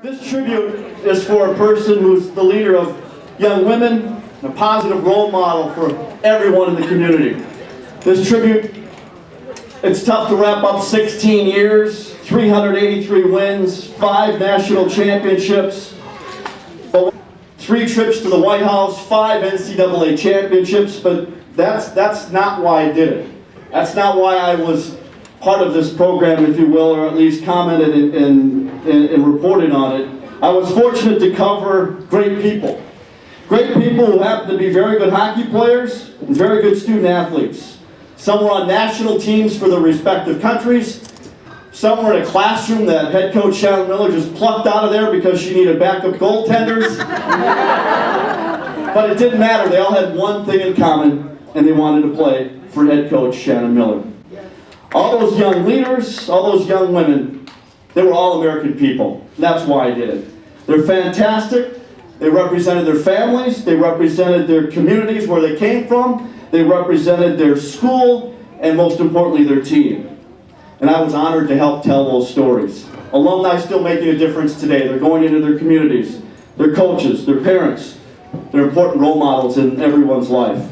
This tribute is for a person who's the leader of young women, and a positive role model for everyone in the community. This tribute, it's tough to wrap up 16 years, 383 wins, 5 national championships, 3 trips to the White House, 5 NCAA championships, but that's not why I did it. That's not why I was part of this program, if you will, or at least commented and reported on it. I was fortunate to cover great people. Great people who happen to be very good hockey players and very good student athletes. Some were on national teams for their respective countries. Some were in a classroom that head coach Shannon Miller just plucked out of there because she needed backup goaltenders. But it didn't matter. They all had one thing in common, and they wanted to play for head coach Shannon Miller. All those young leaders, all those young women, they were all American people. That's why I did it. They're fantastic. They represented their families. They represented their communities where they came from. They represented their school, and most importantly, their team. And I was honored to help tell those stories. Alumni still making a difference today. They're going into their communities, their coaches, their parents. They're important role models in everyone's life.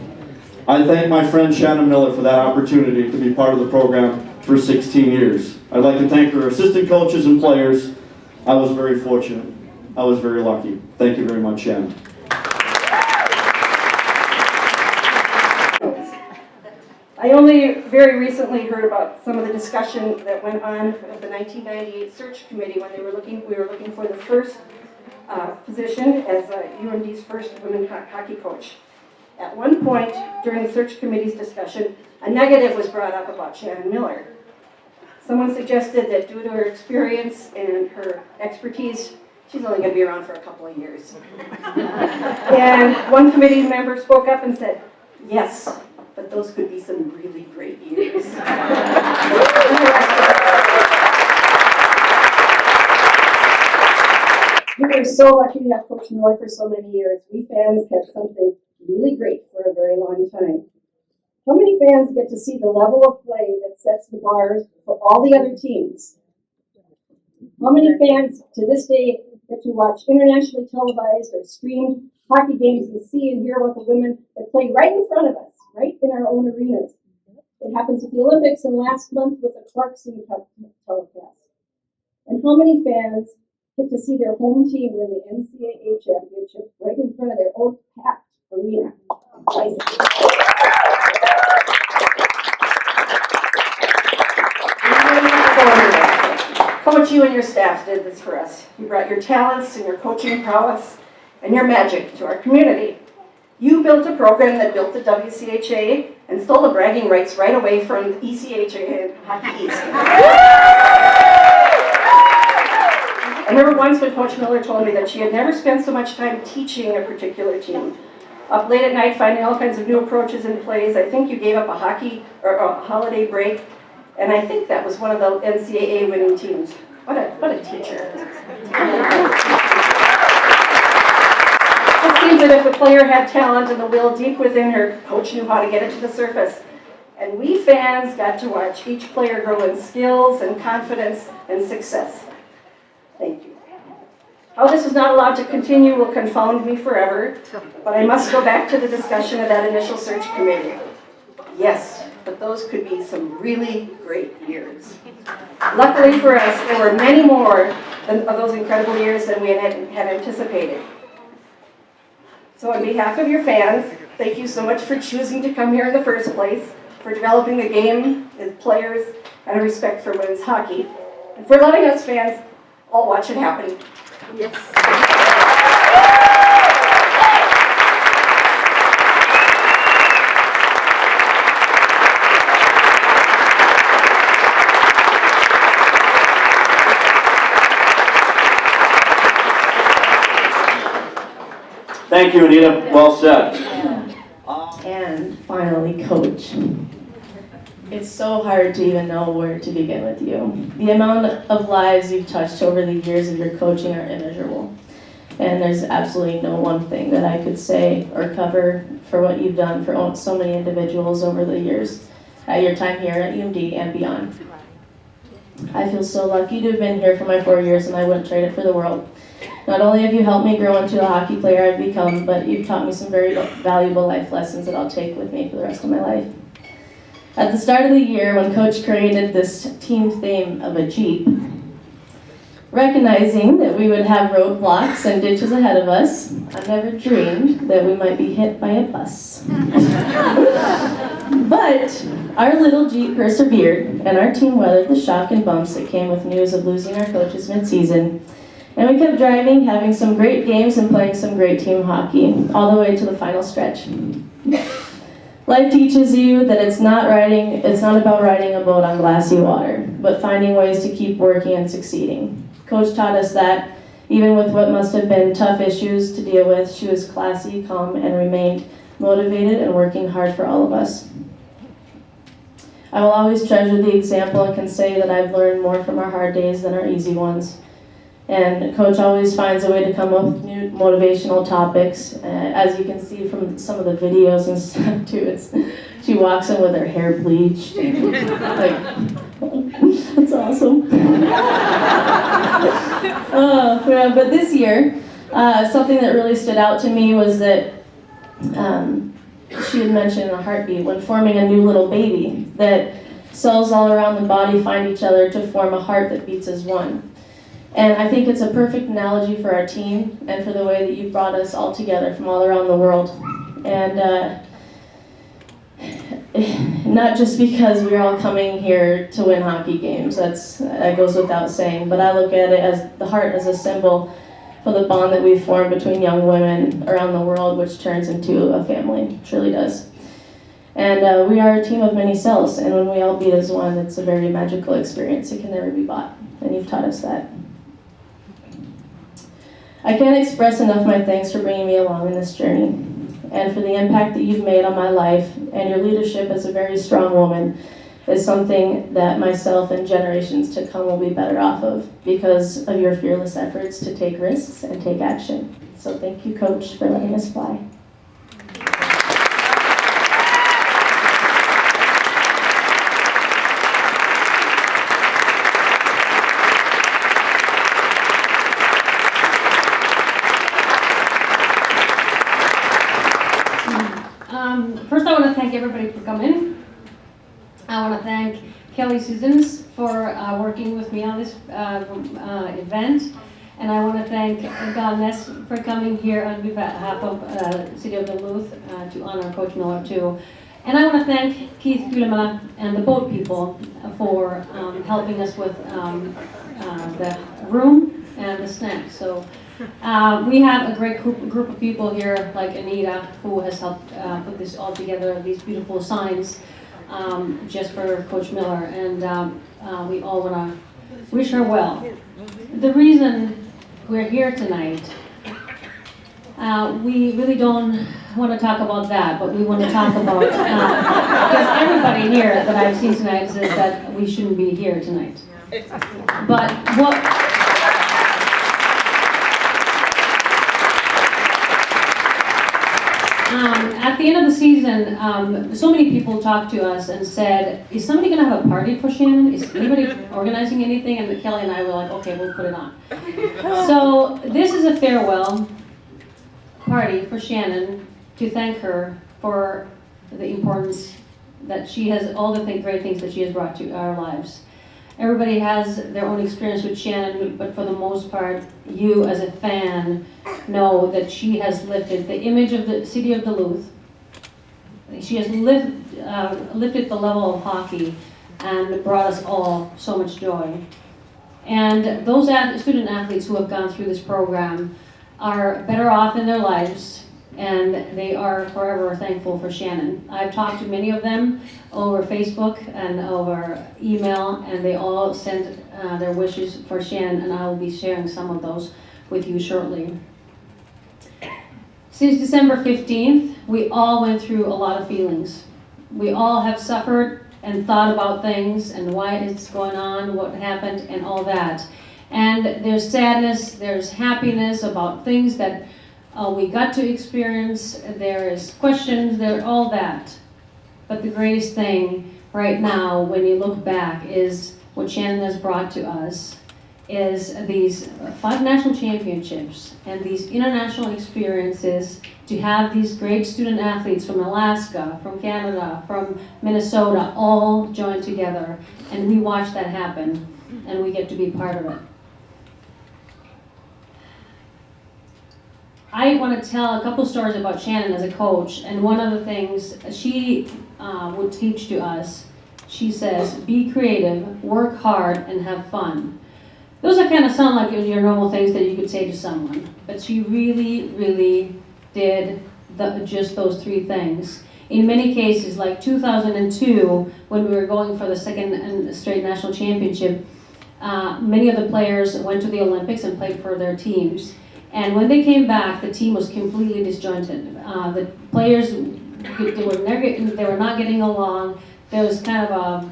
I thank my friend Shannon Miller for that opportunity to be part of the program for 16 years. I'd like to thank her assistant coaches and players. I was very fortunate. I was very lucky. Thank you very much, Shannon. I only very recently heard about some of the discussion that went on of the 1998 search committee when we were looking for the first position as UMD's first women hockey coach. At one point during the search committee's discussion, a negative was brought up about Shannon Miller. Someone suggested that due to her experience and her expertise, she's only going to be around for a couple of years. And one committee member spoke up and said, yes, but those could be some really great years. We are so lucky to have Coach Miller for so many years. We fans have something really great for a very long time. How many fans get to see the level of play that sets the bars for all the other teams? How many fans to this day get to watch internationally televised or streamed hockey games and see and hear about the women that play right in front of us, right in our own arenas? It happens with the Olympics and last month with the Clarkson Cup telecast. And how many fans get to see their home team win the NCAA championship right in front of their own packed arena? Coach, you and your staff did this for us. You brought your talents and your coaching prowess and your magic to our community. You built a program that built the WCHA and stole the bragging rights right away from the ECHA and Hockey East. I remember once when Coach Miller told me that she had never spent so much time teaching a particular team. Up late at night, finding all kinds of new approaches and plays. I think you gave up a hockey or a holiday break, and I think that was one of the NCAA winning teams. What a teacher. It seems that if a player had talent and the will deep within her, Coach knew how to get it to the surface. And we fans got to watch each player grow in skills and confidence and success. Thank you. How this is not allowed to continue will confound me forever, but I must go back to the discussion of that initial search committee. Yes, but those could be some really great years. Luckily for us, there were many more of those incredible years than we had anticipated. So on behalf of your fans, thank you so much for choosing to come here in the first place, for developing the game, its players, and a respect for women's hockey, and for letting us fans all watch it happen. Yes. Thank you, Anita. Well said. And finally, Coach. It's so hard to even know where to begin with you. The amount of lives you've touched over the years of your coaching are immeasurable. And there's absolutely no one thing that I could say or cover for what you've done for so many individuals over the years at your time here at UMD and beyond. I feel so lucky to have been here for my 4 years, and I wouldn't trade it for the world. Not only have you helped me grow into the hockey player I've become, but you've taught me some very valuable life lessons that I'll take with me for the rest of my life. At the start of the year, when Coach created this team theme of a Jeep, recognizing that we would have roadblocks and ditches ahead of us, I never dreamed that we might be hit by a bus. But our little Jeep persevered, and our team weathered the shock and bumps that came with news of losing our coaches mid-season. And we kept driving, having some great games and playing some great team hockey, all the way to the final stretch. Life teaches you that it's not about riding a boat on glassy water, but finding ways to keep working and succeeding. Coach taught us that, even with what must have been tough issues to deal with, she was classy, calm, and remained motivated and working hard for all of us. I will always treasure the example and can say that I've learned more from our hard days than our easy ones. And Coach always finds a way to come up with new motivational topics. As you can see from some of the videos and stuff too, she walks in with her hair bleached. Like, that's awesome. Yeah, but this year, something that really stood out to me was that she had mentioned in a heartbeat when forming a new little baby that cells all around the body find each other to form a heart that beats as one. And I think it's a perfect analogy for our team and for the way that you've brought us all together from all around the world. And not just because we're all coming here to win hockey games, that goes without saying, but I look at it as the heart as a symbol for the bond that we've formed between young women around the world, which turns into a family, truly does. And we are a team of many cells, and when we all beat as one, it's a very magical experience. It can never be bought, and you've taught us that. I can't express enough my thanks for bringing me along in this journey and for the impact that you've made on my life, and your leadership as a very strong woman is something that myself and generations to come will be better off of because of your fearless efforts to take risks and take action. So thank you, Coach, for letting us fly. First, I want to thank everybody for coming. I want to thank Kelly Susans for working with me on this event. And I want to thank Don Ness for coming here on behalf of City of Duluth to honor Coach Miller too. And I want to thank Keith Kulema and the boat people for helping us with the room and the snacks. So we have a great group of people here, like Anita, who has helped put this all together, these beautiful signs just for Coach Miller. And we all want to wish her well. The reason we're here tonight, we really don't want to talk about that, but we want to talk about, because everybody here that I've seen tonight says that we shouldn't be here tonight. But what... at the end of the season, so many people talked to us and said, is somebody going to have a party for Shannon? Is anybody organizing anything? And Kelly and I were like, okay, we'll put it on. So this is a farewell party for Shannon to thank her for the importance that she has, all the great things that she has brought to our lives. Everybody has their own experience with Shannon, but for the most part, you as a fan know that she has lifted the image of the city of Duluth. She has lifted the level of hockey and brought us all so much joy. And those student athletes who have gone through this program are better off in their lives, and they are forever thankful for Shannon. I've talked to many of them over Facebook and over email, and they all sent their wishes for Shannon, and I will be sharing some of those with you shortly. Since December 15th, we all went through a lot of feelings. We all have suffered and thought about things and why it's going on, what happened, and all that. And there's sadness, there's happiness about things that we got to experience, there is questions, there's all that. But the greatest thing right now, when you look back, is what Shannon has brought to us is these 5 national championships and these international experiences, to have these great student athletes from Alaska, from Canada, from Minnesota, all join together, and we watch that happen, and we get to be part of it. I want to tell a couple stories about Shannon as a coach, and one of the things she would teach to us, she says, be creative, work hard, and have fun. Those are kind of sound like your normal things that you could say to someone, but she really, really did just those 3 things. In many cases, like 2002, when we were going for the 2nd straight national championship, many of the players went to the Olympics and played for their teams. And when they came back, the team was completely disjointed. The players, they were not getting along. There was kind of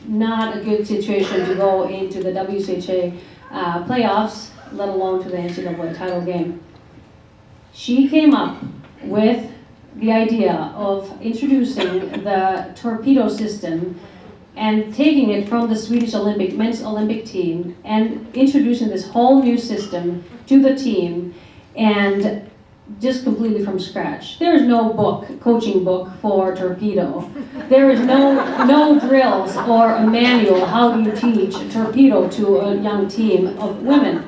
not a good situation to go into the WCHA playoffs, let alone to the NCAA title game. She came up with the idea of introducing the torpedo system and taking it from the Swedish men's Olympic team and introducing this whole new system to the team, and just completely from scratch. There is no coaching book for torpedo. There is no drills or a manual how do you teach torpedo to a young team of women.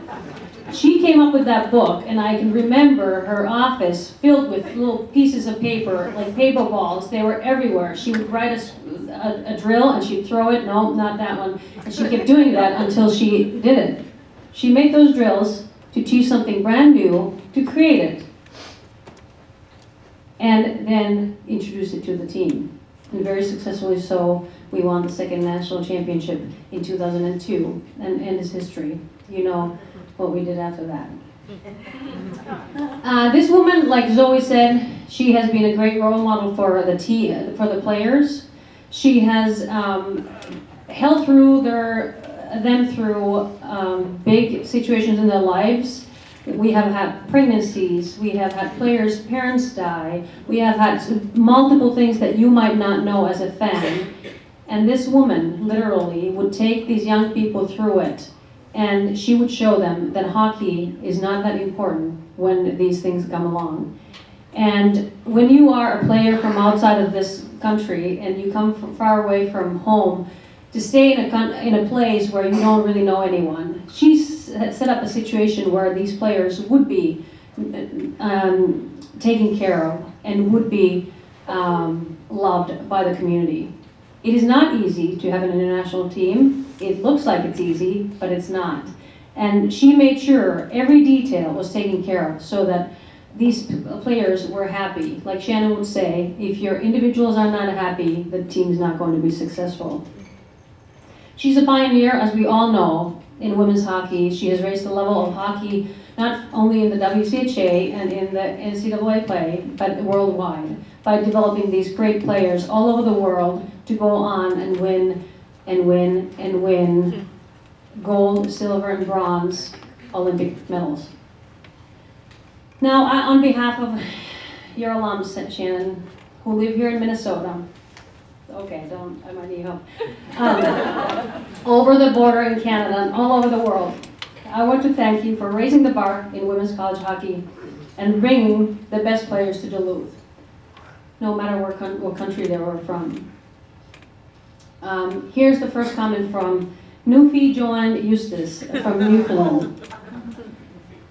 She came up with that book, and I can remember her office filled with little pieces of paper, like paper balls. They were everywhere. She would write a drill, and she'd throw it. No, not that one. And she kept doing that until she did it. She made those drills to teach something brand new, to create it, and then introduce it to the team. And very successfully so, we won the 2nd national championship in 2002, and is history. You know what we did after that. This woman, like Zoe said, she has been a great role model for the players. She has held through them through big situations in their lives. We have had pregnancies, we have had players' parents die, we have had multiple things that you might not know as a fan. And this woman literally would take these young people through it, and she would show them that hockey is not that important when these things come along. And when you are a player from outside of this country and you come from far away from home, to stay in a place where you don't really know anyone, she set up a situation where these players would be taken care of and would be loved by the community. It is not easy to have an international team. It looks like it's easy, but it's not. And she made sure every detail was taken care of so that these players were happy. Like Shannon would say, if your individuals are not happy, the team's not going to be successful. She's a pioneer, as we all know, in women's hockey. She has raised the level of hockey not only in the WCHA and in the NCAA play, but worldwide, by developing these great players all over the world to go on and win and win and win gold, silver, and bronze Olympic medals. Now, on behalf of your alums, Shannon, who live here in Minnesota, okay, I might need help, over the border in Canada and all over the world, I want to thank you for raising the bar in women's college hockey and bringing the best players to Duluth, no matter what country they were from. Here's the first comment from Newfie Joanne Eustace from Newfoundland.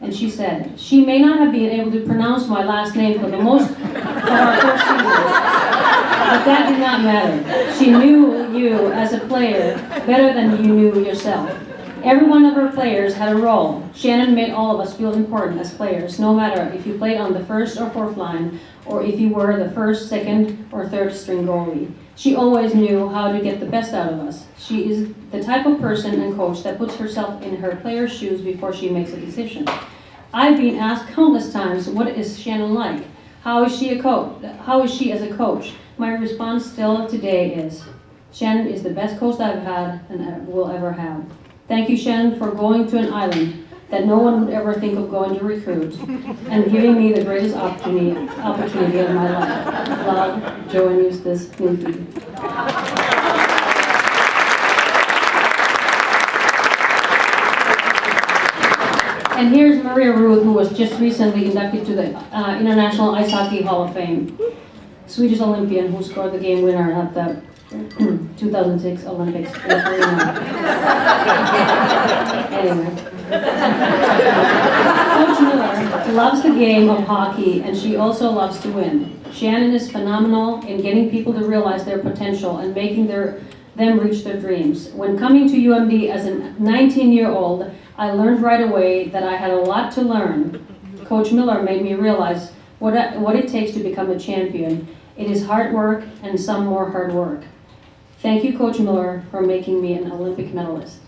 And she said, she may not have been able to pronounce my last name for the most of our first season, but that did not matter. She knew you as a player better than you knew yourself. Every one of her players had a role. Shannon made all of us feel important as players, no matter if you played on the first or fourth line, or if you were the first, second, or third string goalie. She always knew how to get the best out of us. She is the type of person and coach that puts herself in her player's shoes before she makes a decision. I've been asked countless times, what is Shannon like? How is she a coach? How is she as a coach? My response still today is, Shannon is the best coach I've had and will ever have. Thank you, Shannon, for going to an island that no one would ever think of going to recruit and giving me the greatest opportunity of my life. Love, Joe and Eustace, Newfie. And here's Maria Ruth, who was just recently inducted to the International Ice Hockey Hall of Fame. Swedish Olympian who scored the game winner at the 2006 Olympics in Korea. Anyway. Coach Miller loves the game of hockey, and she also loves to win. Shannon is phenomenal in getting people to realize their potential and making them reach their dreams. When coming to UMD as a 19-year-old, I learned right away that I had a lot to learn. Coach Miller made me realize what it takes to become a champion. It is hard work and some more hard work. Thank you, Coach Miller, for making me an Olympic medalist.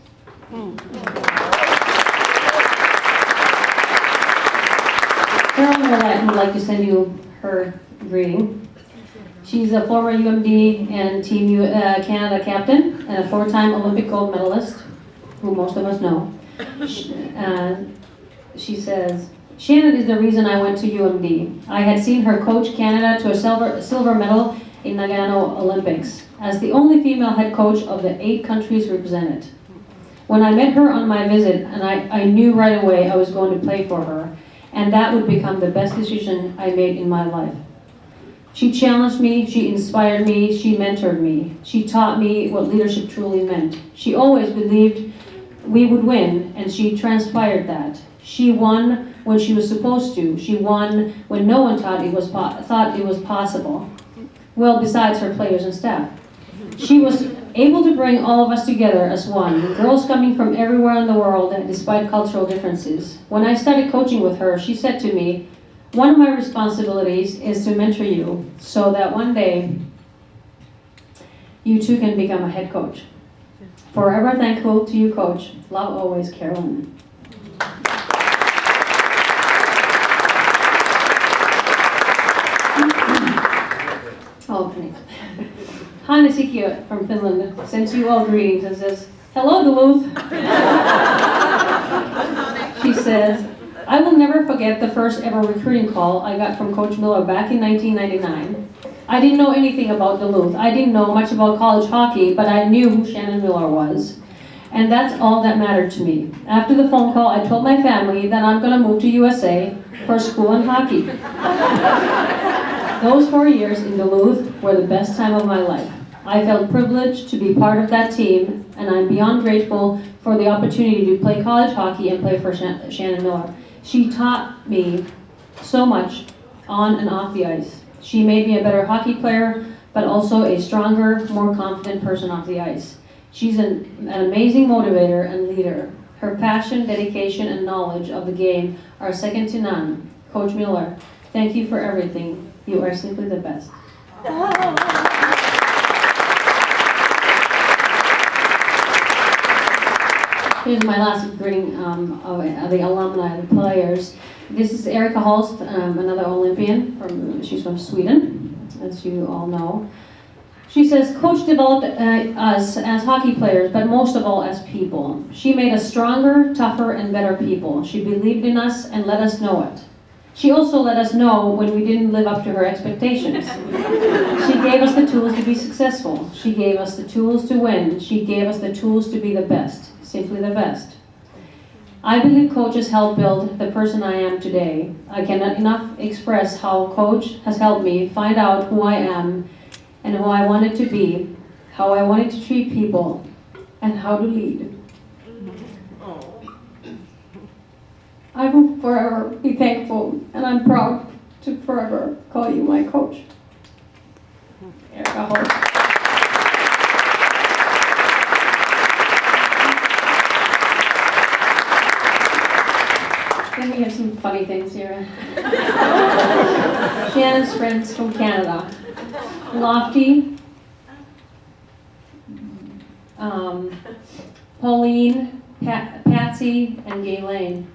Carol Miller would like to send you her greeting. She's a former UMD and Team Canada captain and a 4-time Olympic gold medalist, who most of us know. She says, Shannon is the reason I went to UMD. I had seen her coach Canada to a silver medal in Nagano Olympics as the only female head coach of the 8 countries represented. When I met her on my visit, and I knew right away I was going to play for her, and that would become the best decision I made in my life. She challenged me, she inspired me, she mentored me. She taught me what leadership truly meant. She always believed we would win, and she transpired that. She won when she was supposed to. She won when no one thought it was possible. Well, besides her players and staff. She was able to bring all of us together as one, girls coming from everywhere in the world despite cultural differences. When I started coaching with her, she said to me, one of my responsibilities is to mentor you so that one day you too can become a head coach. Forever thankful to you, Coach. Love always, Carolyn. Oh, thanks. Hanna Sikio from Finland sends you all greetings and says, hello, Duluth. She says, I will never forget the first ever recruiting call I got from Coach Miller back in 1999. I didn't know anything about Duluth. I didn't know much about college hockey, but I knew who Shannon Miller was. And that's all that mattered to me. After the phone call, I told my family that I'm going to move to USA for school and hockey. Those 4 years in Duluth were the best time of my life. I felt privileged to be part of that team, and I'm beyond grateful for the opportunity to play college hockey and play for Shannon Miller. She taught me so much on and off the ice. She made me a better hockey player, but also a stronger, more confident person off the ice. She's an amazing motivator and leader. Her passion, dedication, and knowledge of the game are second to none. Coach Miller, thank you for everything. You are simply the best. Here's my last greeting of the alumni, the players. This is Erika Holst, another Olympian. She's from Sweden, as you all know. She says, Coach developed us as hockey players, but most of all as people. She made us stronger, tougher, and better people. She believed in us and let us know it. She also let us know when we didn't live up to her expectations. She gave us the tools to be successful. She gave us the tools to win. She gave us the tools to be the best, simply the best. I believe Coach has helped build the person I am today. I cannot enough express how Coach has helped me find out who I am and who I wanted to be, how I wanted to treat people, and how to lead. I will forever be thankful, and I'm proud to forever call you my coach. Erika Holt. Then we have some funny things here. Shannon's friends from Canada. Lofty, Pauline, Patsy, and Gaylaine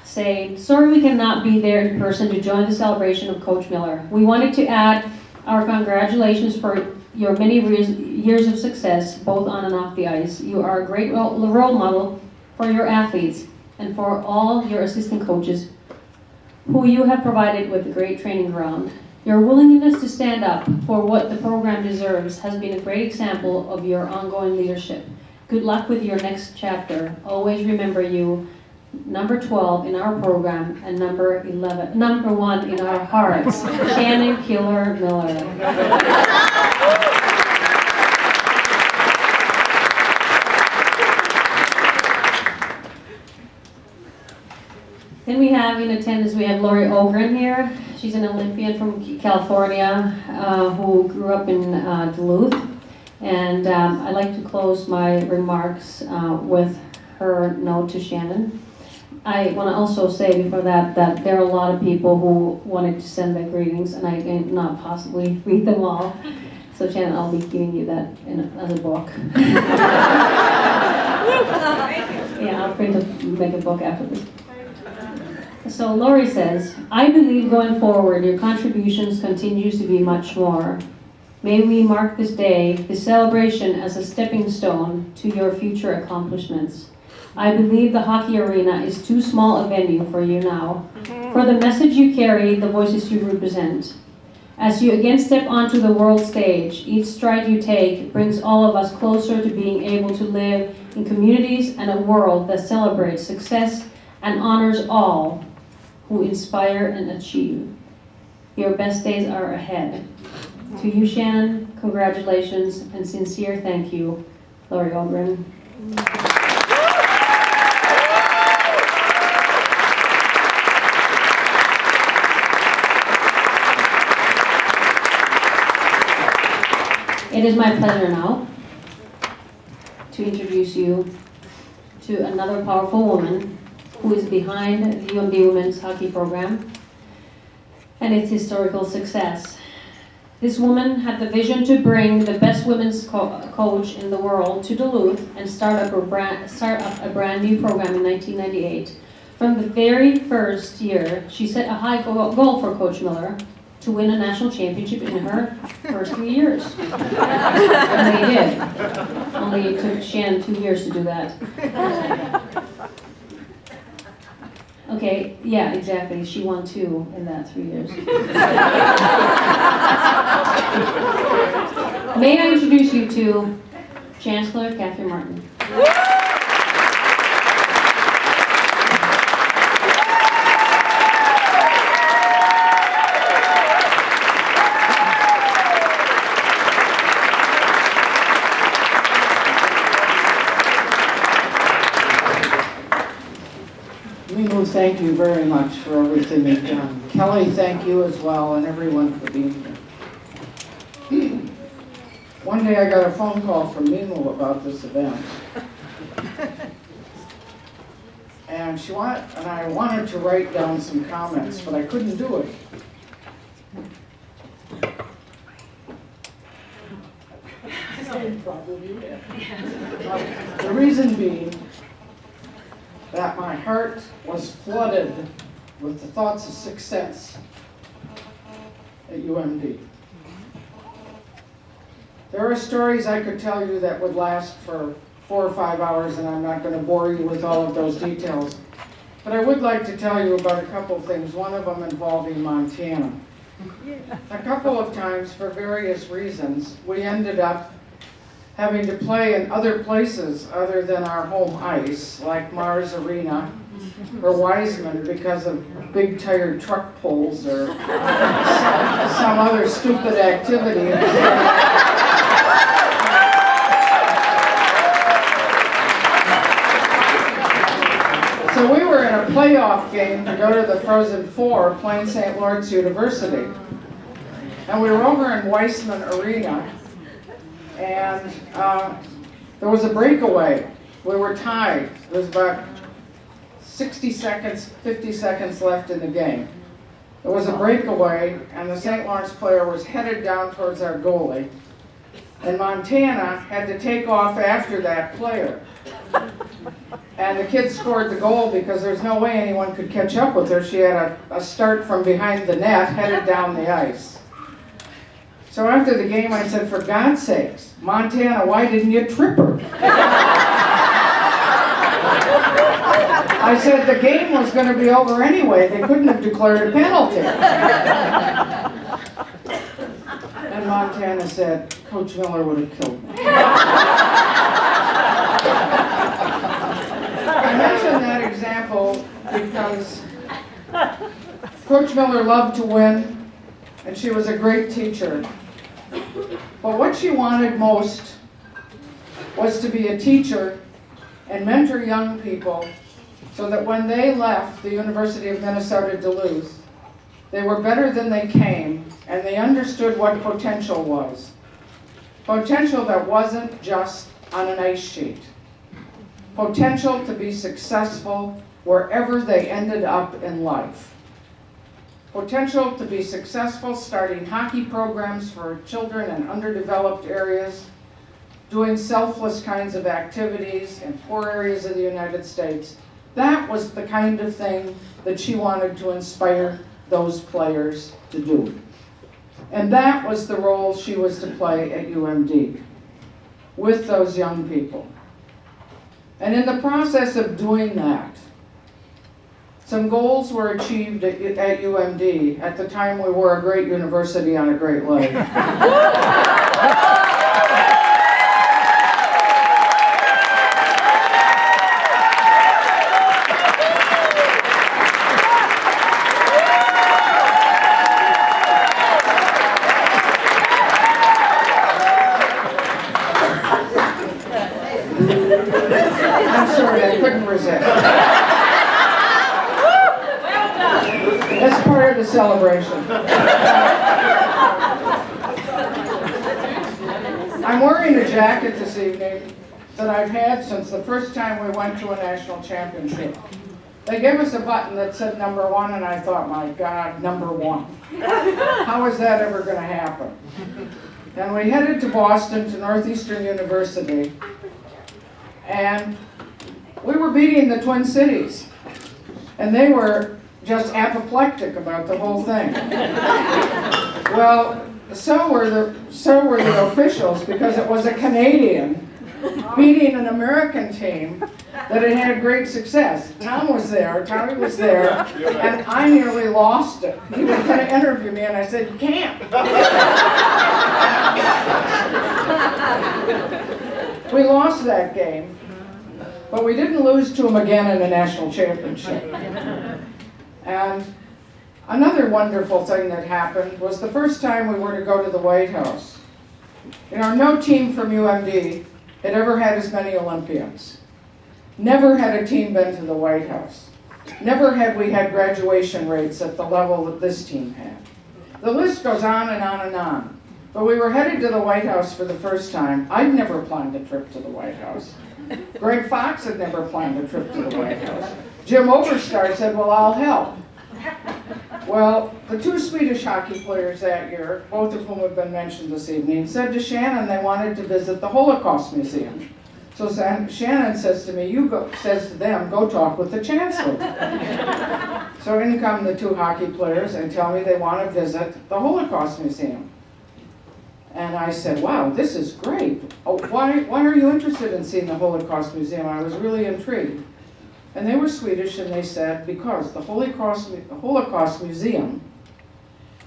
say, sorry we cannot be there in person to join the celebration of Coach Miller. We wanted to add our congratulations for your many years of success, both on and off the ice. You are a great role model for your athletes and for all your assistant coaches who you have provided with a great training ground. Your willingness to stand up for what the program deserves has been a great example of your ongoing leadership. Good luck with your next chapter. Always remember you number 12 in our program, and number 1 in our hearts, Shannon Killer Miller. Then we have in attendance, we have Lori Ogren here. She's an Olympian from California who grew up in Duluth. And I'd like to close my remarks with her note to Shannon. I want to also say before that there are a lot of people who wanted to send their greetings, and I can not possibly read them all. So Shannon, I'll be giving you that as a book. Yeah, I'll make a book after this. So Lori says, I believe going forward your contributions continues to be much more. May we mark this day, this celebration, as a stepping stone to your future accomplishments. I believe the hockey arena is too small a venue for you now. For the message you carry, the voices you represent. As you again step onto the world stage, each stride you take brings all of us closer to being able to live in communities and a world that celebrates success and honors all who inspire and achieve. Your best days are ahead. To you, Shannon, congratulations and sincere thank you, Lori Ogren. It is my pleasure now to introduce you to another powerful woman who is behind the UMB Women's Hockey Program and its historical success. This woman had the vision to bring the best women's coach in the world to Duluth and start up a brand new program in 1998. From the very first year, she set a high goal for Coach Miller to win a national championship in her first 3 years. And they did. Only it took Shannon 2 years to do that. Okay, yeah, exactly. She won 2 in that 3 years. May I introduce you to Chancellor Catherine Martin. Thank you very much for everything you've done. Kelly, thank you as well, and everyone for being here. One day I got a phone call from Mimo about this event. And I wanted to write down some comments, but I couldn't do it. The reason being that my heart was flooded with the thoughts of success at UMD. There are stories I could tell you that would last for 4 or 5 hours, and I'm not going to bore you with all of those details. But I would like to tell you about a couple of things, one of them involving Montana. A couple of times, for various reasons, we ended up having to play in other places other than our home ice, like Mars Arena or Wiseman, because of big tired truck pulls or some other stupid activity. So we were in a playoff game to go to the Frozen Four playing St. Lawrence University. And we were over in Wiseman Arena. And there was a breakaway. We were tied. There was about 60 seconds, 50 seconds left in the game. There was a breakaway, and the St. Lawrence player was headed down towards our goalie. And Montana had to take off after that player. And the kid scored the goal because there's no way anyone could catch up with her. She had a start from behind the net, headed down the ice. So after the game, I said, for God's sakes, Montana, why didn't you trip her? I said the game was going to be over anyway. They couldn't have declared a penalty. And Montana said, Coach Miller would have killed me. I mention that example because Coach Miller loved to win, and she was a great teacher. But what she wanted most was to be a teacher and mentor young people so that when they left the University of Minnesota Duluth, they were better than they came, and they understood what potential was. Potential that wasn't just on an ice sheet. Potential to be successful wherever they ended up in life. Potential to be successful starting hockey programs for children in underdeveloped areas, doing selfless kinds of activities in poor areas of the United States. That was the kind of thing that she wanted to inspire those players to do. And that was the role she was to play at UMD, with those young people. And in the process of doing that, some goals were achieved at UMD at the time we were a great university on a great lake. I'm sorry, I couldn't resist. That's part of the celebration. I'm wearing a jacket this evening that I've had since the first time we went to a national championship. They gave us a button that said #1, and I thought, my God, #1. How is that ever going to happen? And we headed to Boston, to Northeastern University, and we were beating the Twin Cities, and they were just apoplectic about the whole thing. Well, so were the officials, because it was a Canadian beating an American team that had had great success. Tommy was there, and I nearly lost it. He was going to interview me, and I said, "You can't." We lost that game, but we didn't lose to them again in the national championship. And another wonderful thing that happened was the first time we were to go to the White House. You know, no team from UMD had ever had as many Olympians. Never had a team been to the White House. Never had we had graduation rates at the level that this team had. The list goes on and on and on. But we were headed to the White House for the first time. I'd never planned a trip to the White House. Greg Fox had never planned a trip to the White House. Jim Oberstar said, "Well, I'll help." Well, the 2 Swedish hockey players that year, both of whom have been mentioned this evening, said to Shannon they wanted to visit the Holocaust Museum. So Shannon says to me, says to them, "Go talk with the chancellor." So in come the 2 hockey players and tell me they want to visit the Holocaust Museum. And I said, "Wow, this is great. Oh, why are you interested in seeing the Holocaust Museum?" I was really intrigued. And they were Swedish, and they said, because the Holocaust Museum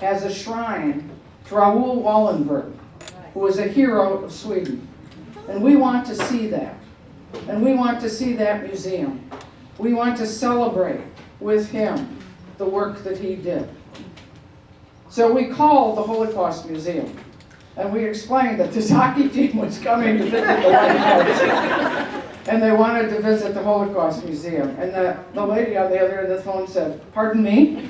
has a shrine to Raoul Wallenberg, who was a hero of Sweden. And we want to see that. And we want to see that museum. We want to celebrate with him the work that he did. So we called the Holocaust Museum. And we explained that this hockey team was coming to visit the White House. And they wanted to visit the Holocaust Museum. And the lady on the other end of the phone said, "Pardon me?"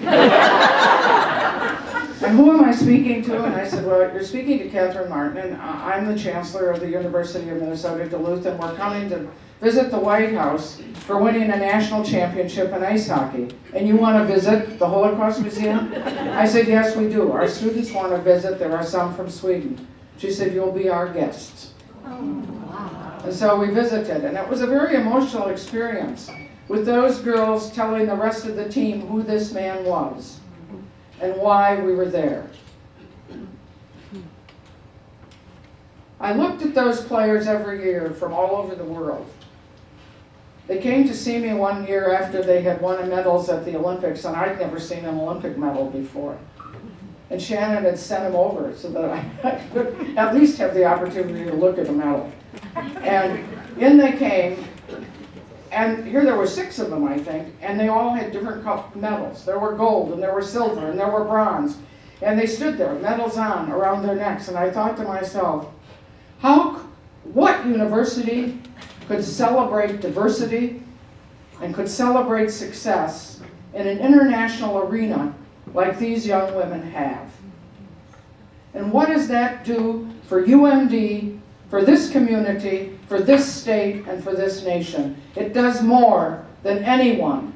"And who am I speaking to?" And I said, "Well, you're speaking to Catherine Martin, and I'm the Chancellor of the University of Minnesota Duluth, and we're coming to visit the White House for winning a national championship in ice hockey. And you want to visit the Holocaust Museum?" I said, "Yes, we do. Our students want to visit. There are some from Sweden." She said, "You'll be our guests." And so we visited, and it was a very emotional experience, with those girls telling the rest of the team who this man was and why we were there. I looked at those players every year from all over the world. They came to see me one year after they had won medals at the Olympics, and I'd never seen an Olympic medal before. And Shannon had sent him over so that I could at least have the opportunity to look at the medal. And in they came, And here there were 6 of them, I think, and they all had different medals. There were gold, and there were silver, and there were bronze. And they stood there, medals on, around their necks. And I thought to myself, what university could celebrate diversity and could celebrate success in an international arena like these young women have? And what does that do for UMD, for this community, for this state, and for this nation? It does more than anyone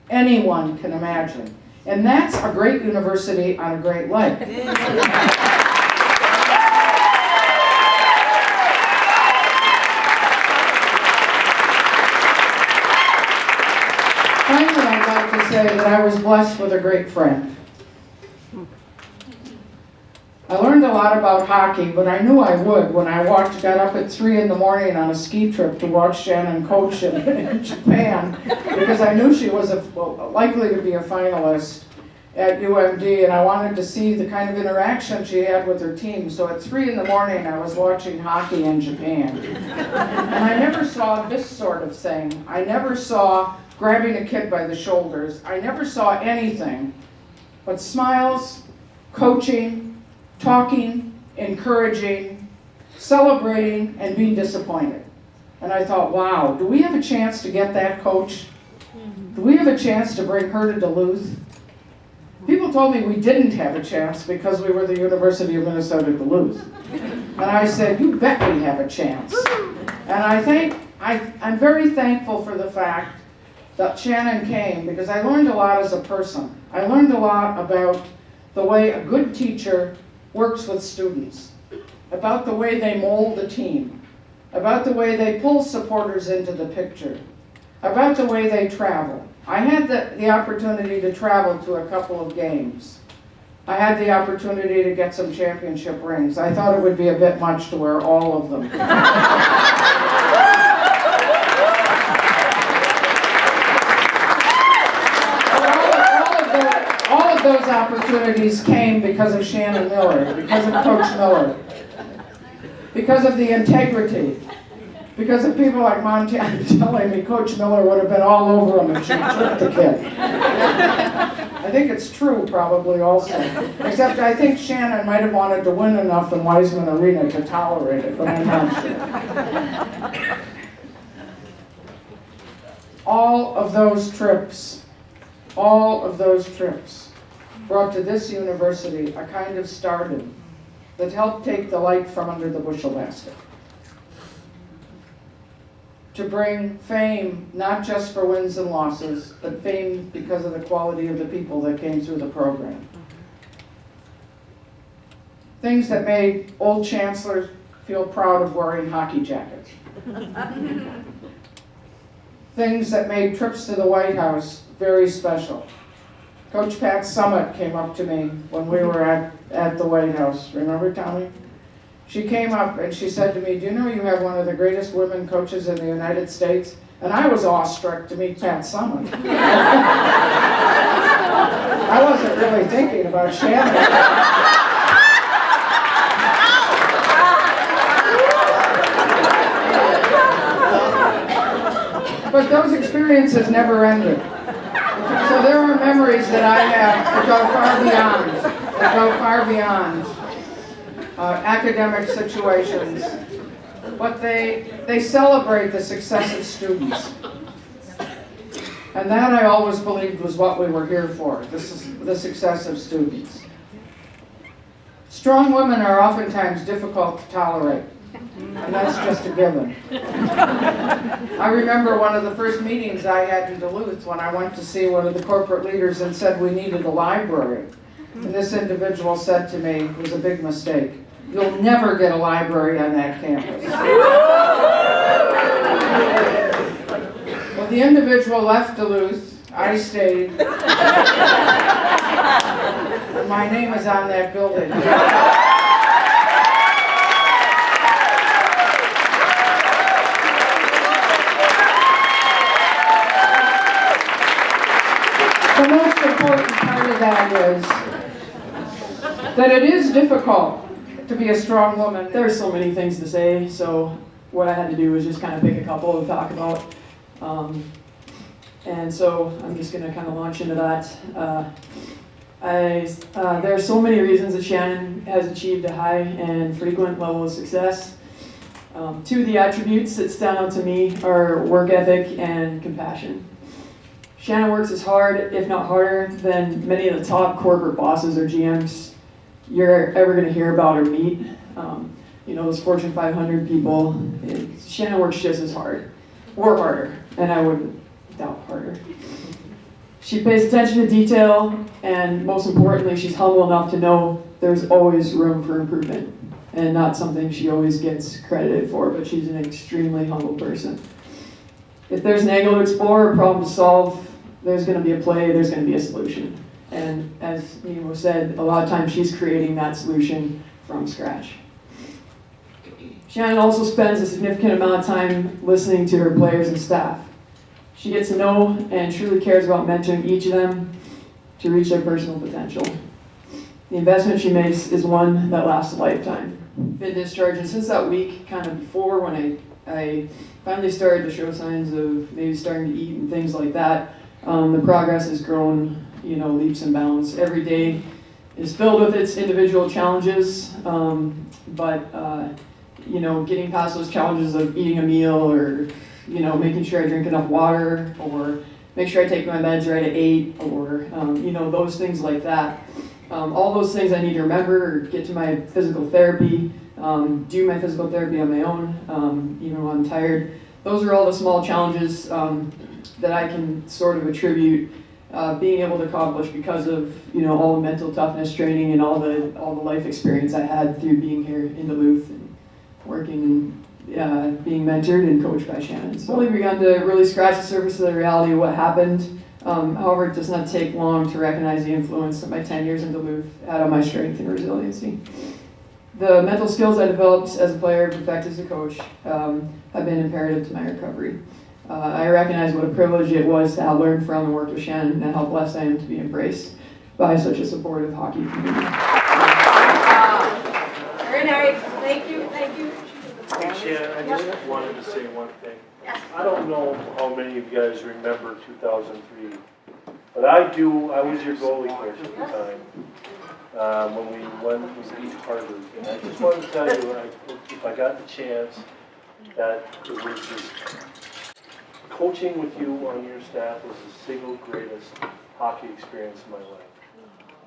can imagine. And that's a great university on a great lake. Finally, I'd like to say that I was blessed with a great friend. I learned a lot about hockey, but I knew I would when I got up at 3 in the morning on a ski trip to watch Shannon coach in Japan, because I knew she was likely to be a finalist at UMD, and I wanted to see the kind of interaction she had with her team. So at 3 in the morning, I was watching hockey in Japan. And I never saw this sort of thing. I never saw grabbing a kid by the shoulders. I never saw anything but smiles, coaching, talking, encouraging, celebrating, and being disappointed. And I thought, wow, do we have a chance to get that coach? Do we have a chance to bring her to Duluth? People told me we didn't have a chance because we were the University of Minnesota Duluth. And I said, you bet we have a chance. And I'm very thankful for the fact that Shannon came, because I learned a lot as a person. I learned a lot about the way a good teacher works with students, about the way they mold a team, about the way they pull supporters into the picture, about the way they travel. I had the opportunity to travel to a couple of games. I had the opportunity to get some championship rings. I thought it would be a bit much to wear all of them. Those opportunities came because of Shannon Miller, because of Coach Miller, because of the integrity, because of people like Montana telling me Coach Miller would have been all over him if she tripped the kid. I think it's true, probably, also. Except I think Shannon might have wanted to win enough in Wiseman Arena to tolerate it, but I'm not sure. All of those trips brought to this university a kind of stardom that helped take the light from under the bushel basket. To bring fame, not just for wins and losses, but fame because of the quality of the people that came through the program. Things that made old chancellors feel proud of wearing hockey jackets. Things that made trips to the White House very special. Coach Pat Summitt came up to me when we were at the White House. Remember, Tommy? She came up and she said to me, do you know you have one of the greatest women coaches in the United States? And I was awestruck to meet Pat Summitt. I wasn't really thinking about Shannon. But those experiences never ended. So there are memories that I have that go far beyond academic situations. But they celebrate the success of students. And that I always believed was what we were here for, the success of students. Strong women are oftentimes difficult to tolerate. And that's just a given. I remember one of the first meetings I had in Duluth when I went to see one of the corporate leaders and said we needed a library. And this individual said to me, it was a big mistake, you'll never get a library on that campus. When the individual left Duluth, I stayed. And my name is on that building. The most important part of that is that it is difficult to be a strong woman. There are so many things to say, so what I had to do was just kind of pick a couple to talk about. And so I'm just going to kind of launch into that. There are so many reasons that Shannon has achieved a high and frequent level of success. Two of the attributes that stand out to me are work ethic and compassion. Shannon works as hard, if not harder, than many of the top corporate bosses or GMs you're ever going to hear about or meet. Those Fortune 500 people, Shannon works just as hard, or harder, and I wouldn't doubt harder. She pays attention to detail, and most importantly, she's humble enough to know there's always room for improvement, and not something she always gets credited for, but she's an extremely humble person. If there's an angle to explore, a problem to solve, there's going to be a play, there's going to be a solution. And as Nemo said, a lot of times she's creating that solution from scratch. Shannon also spends a significant amount of time listening to her players and staff. She gets to know and truly cares about mentoring each of them to reach their personal potential. The investment she makes is one that lasts a lifetime. Been discharged, and since that week, kind of before when I finally started to show signs of maybe starting to eat and things like that, the progress has grown, leaps and bounds. Every day is filled with its individual challenges, but getting past those challenges of eating a meal or making sure I drink enough water, or make sure I take my meds right at 8, or those things like that. All those things I need to remember, or get to my physical therapy, do my physical therapy on my own, even when I'm tired. Those are all the small challenges that I can sort of attribute being able to accomplish because of all the mental toughness training and all the life experience I had through being here in Duluth and working, being mentored and coached by Shannon. So I've only begun to really scratch the surface of the reality of what happened. However, it does not take long to recognize the influence that my 10 years in Duluth had on my strength and resiliency. The mental skills I developed as a player and perfected as a coach have been imperative to my recovery. I recognize what a privilege it was to have learned from and worked with Shannon, and how blessed I am to be embraced by such a supportive hockey community. Very nice. Thank you. Hey Shannon, I just wanted to say one thing. I don't know how many of you guys remember 2003, but I do. I was your goalie coach at the time when we went to beat Harvard. And I just wanted to tell you, if I got the chance, that it was just coaching with you on your staff was the single greatest hockey experience of my life.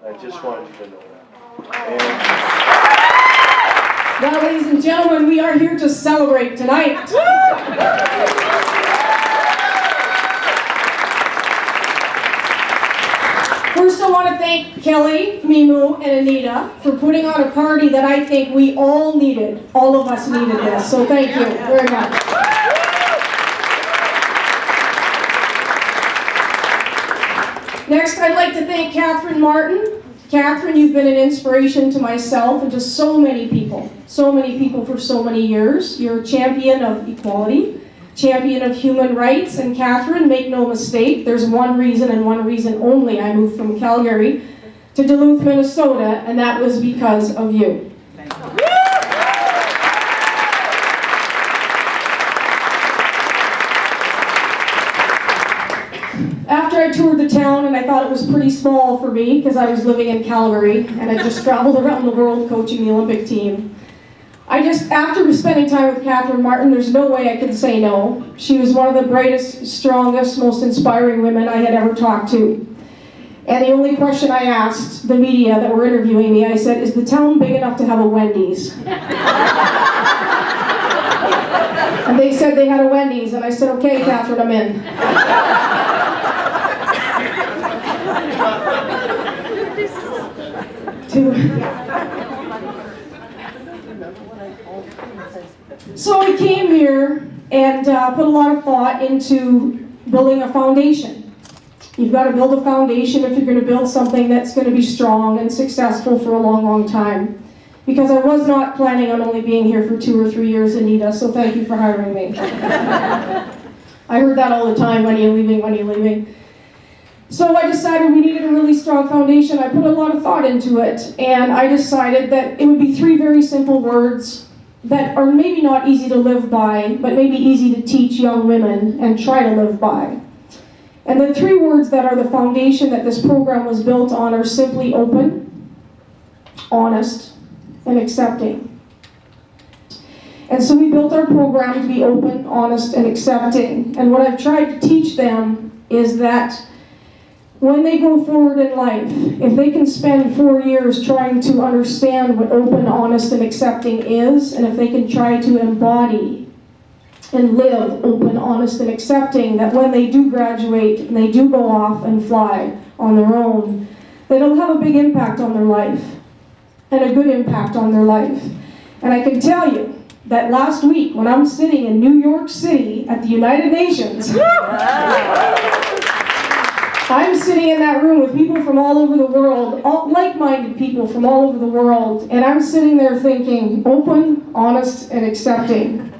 I just wanted you to know that. Well, ladies and gentlemen, we are here to celebrate tonight. First, I want to thank Kelly, Mimu, and Anita for putting on a party that I think we all needed. All of us needed this, so thank you very much. Next, I'd like to thank Catherine Martin. Catherine, you've been an inspiration to myself and to so many people for so many years. You're a champion of equality, champion of human rights, and Catherine, make no mistake, there's one reason and one reason only I moved from Calgary to Duluth, Minnesota, and that was because of you. Thank you. After I toured the town, and I thought it was pretty small for me because I was living in Calgary and I just traveled around the world coaching the Olympic team. After spending time with Catherine Martin, there's no way I could say no. She was one of the brightest, strongest, most inspiring women I had ever talked to. And the only question I asked the media that were interviewing me, I said, is the town big enough to have a Wendy's? And they said they had a Wendy's, and I said, okay, Catherine, I'm in. So I came here and put a lot of thought into building a foundation. You've got to build a foundation if you're going to build something that's going to be strong and successful for a long, long time. Because I was not planning on only being here for 2 or 3 years, Anita, so thank you for hiring me. I heard that all the time, when are you leaving, when are you leaving? So I decided we needed a really strong foundation. I put a lot of thought into it, and I decided that it would be 3 very simple words, that are maybe not easy to live by, but maybe easy to teach young women and try to live by. And the 3 words that are the foundation that this program was built on are simply open, honest, and accepting. And so we built our program to be open, honest, and accepting. And what I've tried to teach them is that when they go forward in life, if they can spend 4 years trying to understand what open, honest, and accepting is, and if they can try to embody and live open, honest, and accepting, that when they do graduate and they do go off and fly on their own, that it'll have a big impact on their life, and a good impact on their life. And I can tell you that last week, when I'm sitting in New York City at the United Nations, I'm sitting in that room with people from all over the world, all like-minded people from all over the world, and I'm sitting there thinking, open, honest, and accepting.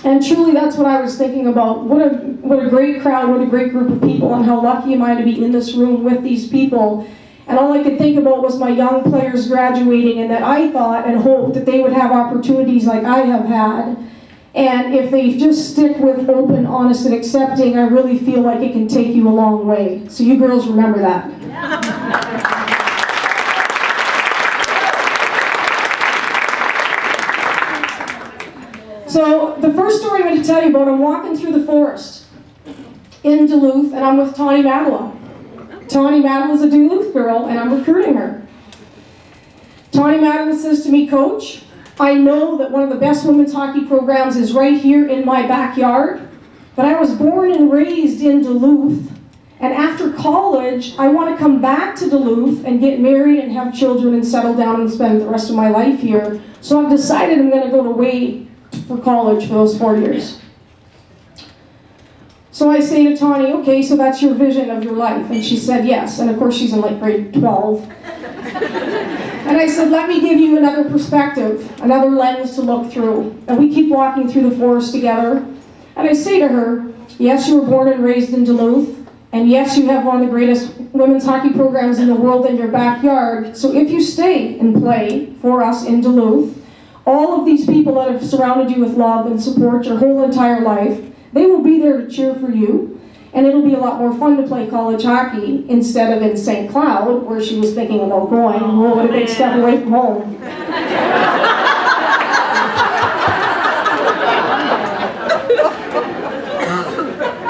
And truly, that's what I was thinking about. What a great crowd, what a great group of people, and how lucky am I to be in this room with these people. And all I could think about was my young players graduating, and that I thought and hoped that they would have opportunities like I have had. And if they just stick with open, honest, and accepting, I really feel like it can take you a long way. So you girls remember that. So the first story I'm going to tell you about, I'm walking through the forest in Duluth, and I'm with Tawny Madewa. Tawny Madewa is a Duluth girl, and I'm recruiting her. Tawny Madewa says to me, Coach, I know that one of the best women's hockey programs is right here in my backyard, but I was born and raised in Duluth, and after college, I want to come back to Duluth and get married and have children and settle down and spend the rest of my life here. So I've decided I'm going to go away for college for those 4 years. So I say to Tawny, okay, so that's your vision of your life. And she said yes. And of course she's in like grade 12. And I said, let me give you another perspective, another lens to look through. And we keep walking through the forest together. And I say to her, yes, you were born and raised in Duluth. And yes, you have one of the greatest women's hockey programs in the world in your backyard. So if you stay and play for us in Duluth, all of these people that have surrounded you with love and support your whole entire life, they will be there to cheer for you, and it'll be a lot more fun to play college hockey instead of in St. Cloud, where she was thinking about going. Oh, what a big step away from home.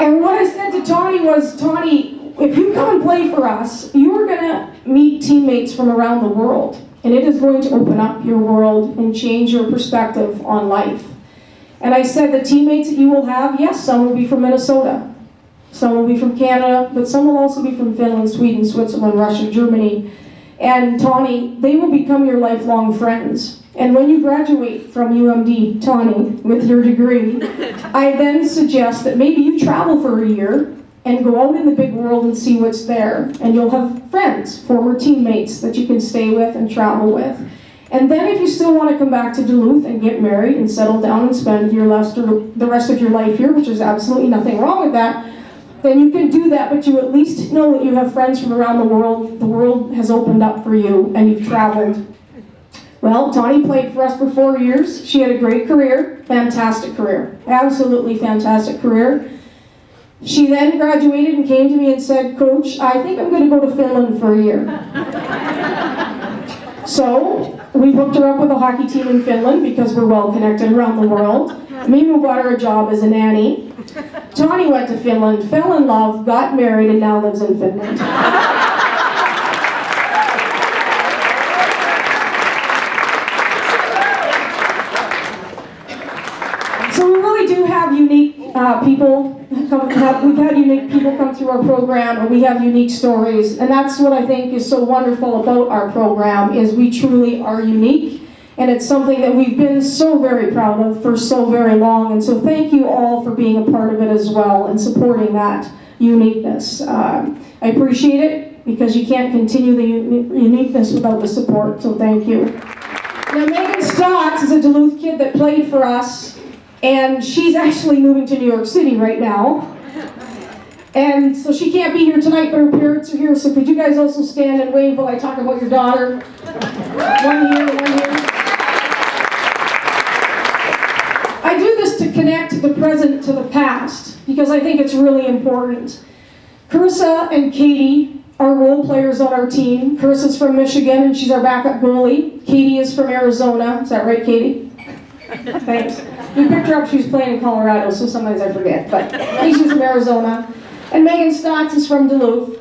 And what I said to Tawny was, Tawny, if you come and play for us, you are going to meet teammates from around the world, and it is going to open up your world and change your perspective on life. And I said the teammates that you will have, yes, some will be from Minnesota, some will be from Canada, but some will also be from Finland, Sweden, Switzerland, Russia, Germany. And Tawny, they will become your lifelong friends. And when you graduate from UMD, Tawny, with your degree, I then suggest that maybe you travel for a year and go out in the big world and see what's there. And you'll have friends, former teammates that you can stay with and travel with. And then if you still want to come back to Duluth and get married and settle down and spend the rest of your life here, which is absolutely nothing wrong with that, then you can do that, but you at least know that you have friends from around the world. The world has opened up for you and you've traveled. Well, Tawny played for us for 4 years. She had a great career, fantastic career, absolutely fantastic career. She then graduated and came to me and said, Coach, I think I'm going to go to Finland for a year. So we hooked her up with a hockey team in Finland because we're well connected around the world. Mimi got her a job as a nanny. Tawny went to Finland, fell in love, got married, and now lives in Finland. So we really do have unique people. We've had unique people come through our program, and we have unique stories. And that's what I think is so wonderful about our program, is we truly are unique. And it's something that we've been so very proud of for so very long. And so thank you all for being a part of it as well and supporting that uniqueness. I appreciate it because you can't continue the uniqueness without the support. So thank you. Now Megan Stotts is a Duluth kid that played for us. And she's actually moving to New York City right now. And so she can't be here tonight, but her parents are here. So could you guys also stand and wave while I talk about your daughter? One here, one here. to connect the present to the past because I think it's really important. Carissa and Katie are role players on our team. Carissa's from Michigan and she's our backup goalie. Katie is from Arizona. Is that right, Katie? Thanks. We picked her up, she was playing in Colorado, so sometimes I forget, but she's from Arizona. And Megan Stotts is from Duluth.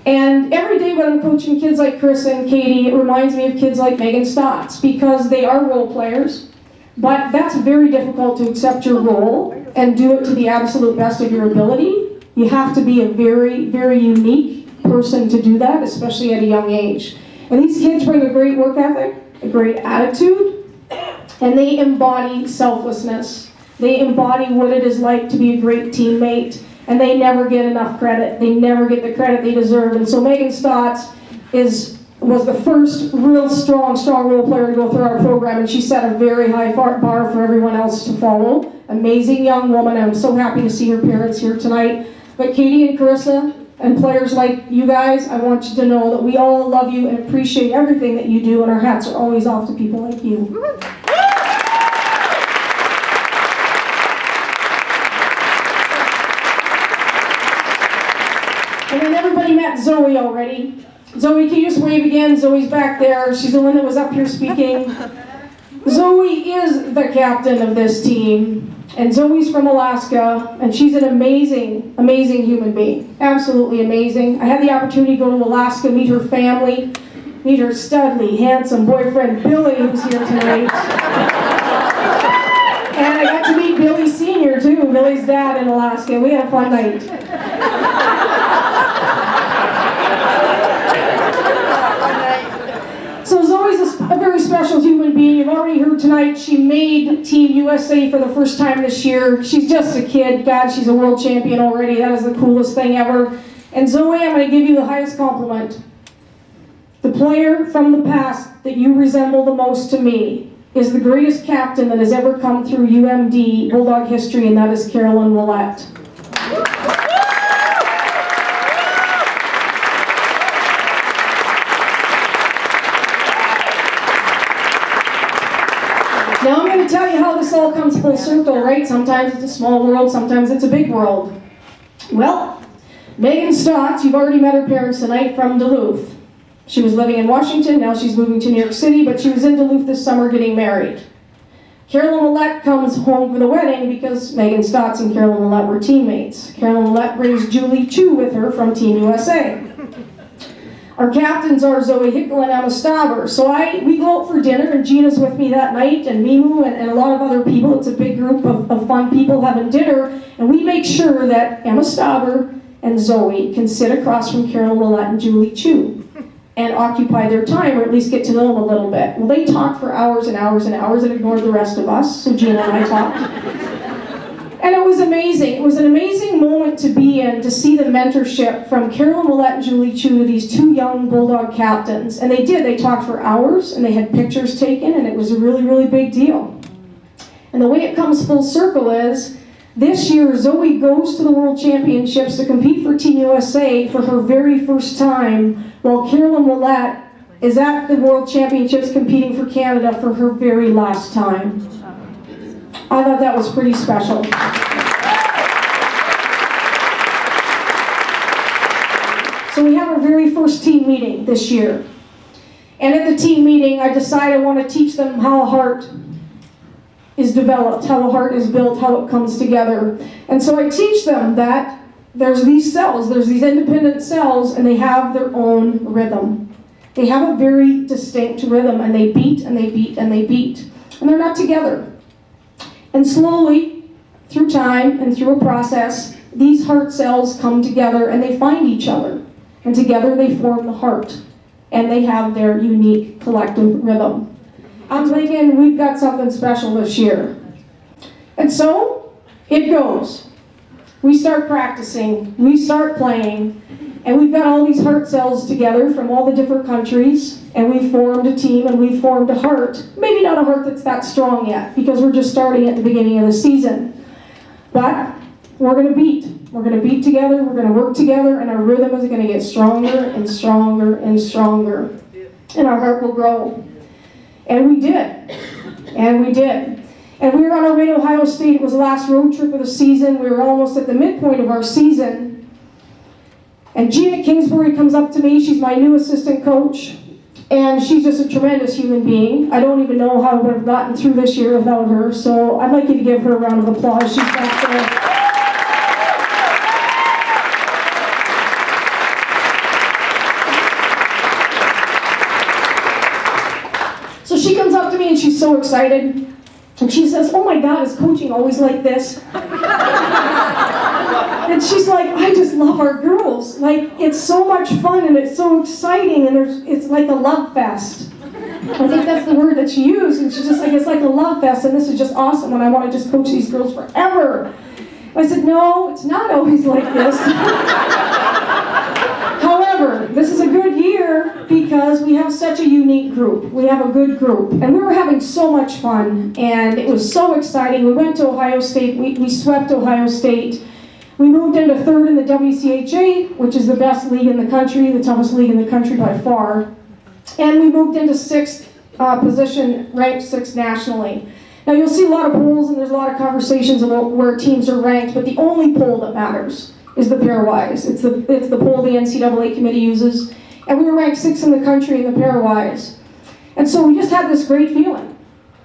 And every day when I'm coaching kids like Carissa and Katie, it reminds me of kids like Megan Stotts because they are role players. But that's very difficult to accept your role and do it to the absolute best of your ability. You have to be a very, very unique person to do that, especially at a young age. And these kids bring a great work ethic, a great attitude, and they embody selflessness. They embody what it is like to be a great teammate, and they never get enough credit. They never get the credit they deserve. And so Megan Stotts was the first real strong role player to go through our program, and she set a very high bar for everyone else to follow. Amazing young woman. I'm so happy to see her parents here tonight. But Katie and Carissa and players like you guys, I want you to know that we all love you and appreciate everything that you do, and our hats are always off to people like you. And then everybody met Zoe already. Zoe, can you just wave again? Zoe's back there. She's the one that was up here speaking. Zoe is the captain of this team. And Zoe's from Alaska, and she's an amazing, amazing human being. Absolutely amazing. I had the opportunity to go to Alaska, meet her family, meet her studly, handsome boyfriend, Billy, who's here tonight. And I got to meet Billy Sr., too, Billy's dad in Alaska. We had a fun night. So Zoe's a very special human being. You've already heard tonight she made Team USA for the first time this year. She's just a kid. God, she's a world champion already. That is the coolest thing ever. And Zoe, I'm going to give you the highest compliment. The player from the past that you resemble the most to me is the greatest captain that has ever come through UMD Bulldog history, and that is Carolyn Willett. Now I'm going to tell you how this all comes full circle, right? Sometimes it's a small world, sometimes it's a big world. Well, Megan Stotts, you've already met her parents tonight, from Duluth. She was living in Washington, now she's moving to New York City, but she was in Duluth this summer getting married. Carolyn Willett comes home for the wedding because Megan Stotts and Carolyn Willett were teammates. Carolyn Willett brings Julie Chu with her from Team USA. Our captains are Zoe Hickel and Emma Stauber. So we go out for dinner, and Gina's with me that night, and Mimu, and a lot of other people. It's a big group of fun people having dinner, and we make sure that Emma Stauber and Zoe can sit across from Carolyn Willett and Julie Chu and occupy their time, or at least get to know them a little bit. Well, they talked for hours and hours and hours and ignored the rest of us, so Gina and I talked. And it was amazing. It was an amazing moment to be in, to see the mentorship from Carolyn Willett and Julie Chu, these two young Bulldog captains. And they did. They talked for hours, and they had pictures taken, and it was a really, really big deal. And the way it comes full circle is, this year Zoe goes to the World Championships to compete for Team USA for her very first time, while Carolyn Willett is at the World Championships competing for Canada for her very last time. I thought that was pretty special. So we have our very first team meeting this year. And at the team meeting, I decided I want to teach them how a heart is developed, how a heart is built, how it comes together. And so I teach them that there's these cells, there's these independent cells, and they have their own rhythm. They have a very distinct rhythm, and they beat, and they beat, and they beat. And they're not together. And slowly, through time and through a process, these heart cells come together and they find each other. And together they form the heart. And they have their unique collective rhythm. I'm thinking we've got something special this year. And so, it goes. We start practicing, we start playing, and we've got all these heart cells together from all the different countries, and we formed a team, and we formed a heart. Maybe not a heart that's that strong yet, because we're just starting at the beginning of the season. But we're going to beat. We're going to beat together, we're going to work together, and our rhythm is going to get stronger and stronger and stronger. And our heart will grow. And we did. And we did. And we were on our way to Ohio State. It was the last road trip of the season. We were almost at the midpoint of our season. And Gina Kingsbury comes up to me. She's my new assistant coach. And she's just a tremendous human being. I don't even know how I would have gotten through this year without her. So I'd like you to give her a round of applause. She's back there. So she comes up to me and she's so excited. And she says, "Oh my God, is coaching always like this?" And she's like, "I just love our girls. Like, it's so much fun and it's so exciting and it's like a love fest." I think that's the word that she used. And she's just like, "It's like a love fest and this is just awesome and I want to just coach these girls forever." I said, "No, it's not always like this." However, this is a good year because we have such a unique group. We have a good group. And we were having so much fun, and it was so exciting. We went to Ohio State. We swept Ohio State. We moved into third in the WCHA, which is the best league in the country, the toughest league in the country by far. And we moved into sixth position, ranked sixth nationally. Now, you'll see a lot of polls, and there's a lot of conversations about where teams are ranked, but the only poll that matters is the pairwise. It's the poll the NCAA committee uses. And we were ranked sixth in the country in the pairwise. And so we just had this great feeling.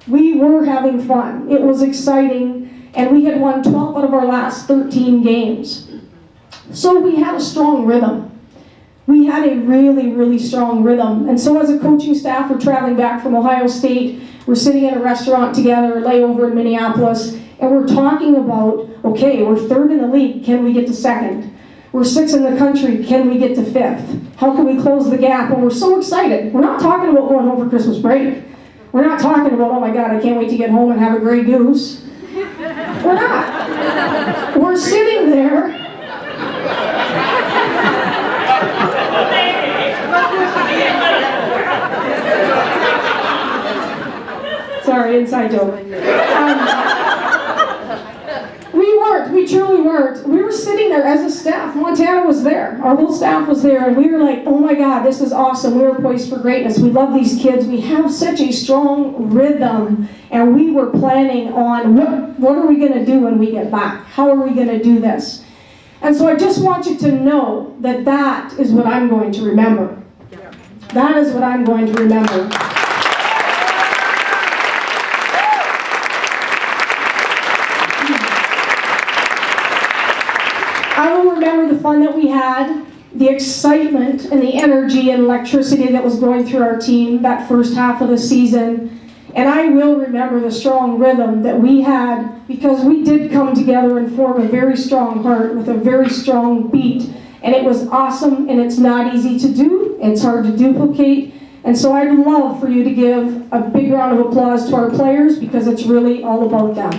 We were having fun. It was exciting. And we had won 12 out of our last 13 games. So we had a strong rhythm. We had a really, really strong rhythm. And so as a coaching staff, we're traveling back from Ohio State. We're sitting at a restaurant together, layover in Minneapolis. And we're talking about, okay, we're third in the league, can we get to second? We're sixth in the country, can we get to fifth? How can we close the gap? And we're so excited. We're not talking about going home for Christmas break. We're not talking about, oh my God, I can't wait to get home and have a Grey Goose. We're not. We're sitting there. Sorry, inside joke. We truly weren't. We were sitting there as a staff. Montana was there. Our whole staff was there, and we were like, oh my God, this is awesome. We were poised for greatness. We love these kids. We have such a strong rhythm, and we were planning on what are we going to do when we get back? How are we going to do this? And so I just want you to know that that is what I'm going to remember. That is what I'm going to remember. I will remember the fun that we had, the excitement and the energy and electricity that was going through our team that first half of the season. And I will remember the strong rhythm that we had because we did come together and form a very strong heart with a very strong beat. And it was awesome, and it's not easy to do. It's hard to duplicate. And so I'd love for you to give a big round of applause to our players because it's really all about them.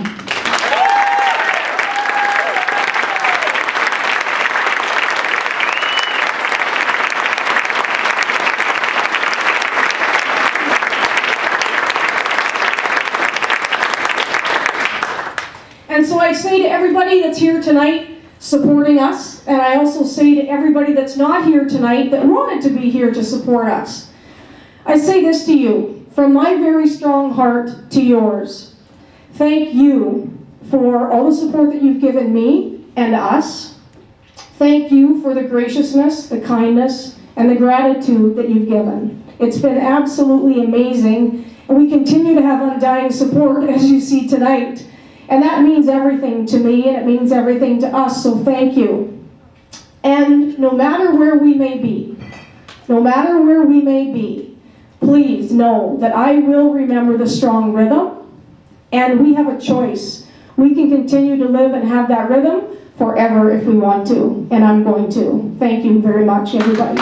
And so I say to everybody that's here tonight supporting us, and I also say to everybody that's not here tonight that wanted to be here to support us, I say this to you, from my very strong heart to yours. Thank you for all the support that you've given me and us. Thank you for the graciousness, the kindness, and the gratitude that you've given. It's been absolutely amazing, and we continue to have undying support as you see tonight. And that means everything to me, and it means everything to us, so thank you. And no matter where we may be, please know that I will remember the strong rhythm, and we have a choice. We can continue to live and have that rhythm forever if we want to, and I'm going to. Thank you very much, everybody.